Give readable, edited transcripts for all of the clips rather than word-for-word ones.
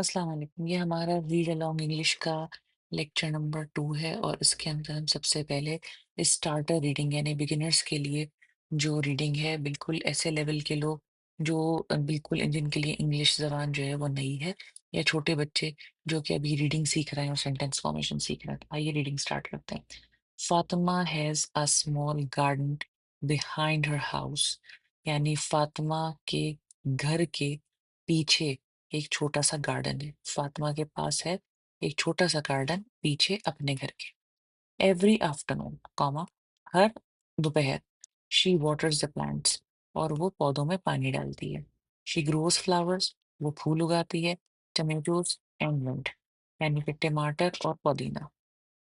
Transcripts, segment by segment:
अस्सलाम वालेकुम। ये हमारा रीड अलोंग इंग्लिश का लेक्चर नंबर 2 है और इसके अंदर हम सबसे पहले स्टार्टर रीडिंग यानी बिगिनर्स के लिए जो रीडिंग है, बिल्कुल ऐसे लेवल के लोग जो बिल्कुल जिनके लिए इंग्लिश ज़बान जो है वो नई है, या छोटे बच्चे जो कि अभी रीडिंग सीख रहे हैं और सेंटेंस फॉर्मेशन सीख रहे हैं। तो आइए रीडिंग स्टार्ट करते हैं। Fatima has a small garden behind her house, यानी फातिमा के घर के पीछे एक छोटा-सा गार्डन है। फातिमा के पास है एक छोटा-सा गार्डन पीछे अपने घर के। एवरी आफ्टरनून, कॉमा, हर दोपहर, शी वाटर्स द प्लांट्स, और वो पौधों में पानी डालती है। शी ग्रोज फ्लावर्स, वो फूल उगाती है। टमेटोज एंड मिंट, यानी कि टमाटर और पुदीना।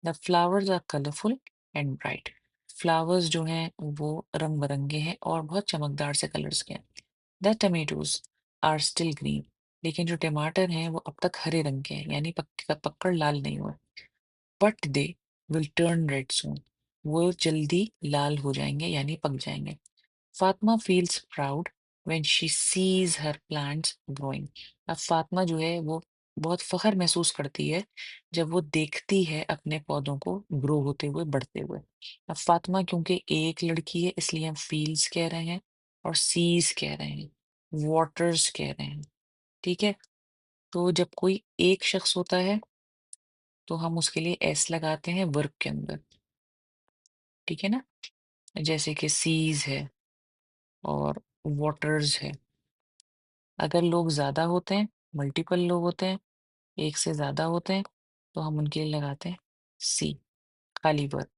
The flowers are colourful and bright, flowers जो हैं वो रंग बिरंगे हैं और बहुत चमकदार से कलर्स के हैं। The tomatoes are still green, लेकिन जो टमाटर हैं वो अब तक हरे रंग के हैं, यानी पकड़ लाल नहीं हुए। But they will turn red soon, वो जल्दी लाल हो जाएंगे यानी पक जाएंगे। Fatima feels proud when she sees her plants growing, अब फातिमा जो है वो बहुत फख्र महसूस करती है जब वो देखती है अपने पौधों को ग्रो होते हुए, बढ़ते हुए। अब फातिमा क्योंकि एक लड़की है इसलिए हम फील्स कह रहे हैं और सीज कह रहे हैं, वाटर्स कह रहे हैं। ठीक है, तो जब कोई एक शख्स होता है तो हम उसके लिए एस लगाते हैं वर्ब के अंदर। ठीक है ना, जैसे कि सीज है और वाटर्स है। अगर लोग ज्यादा होते हैं, मल्टीपल लोग होते हैं, एक से ज्यादा होते हैं, तो हम उनके लिए लगाते हैं सी, खाली वर्ब।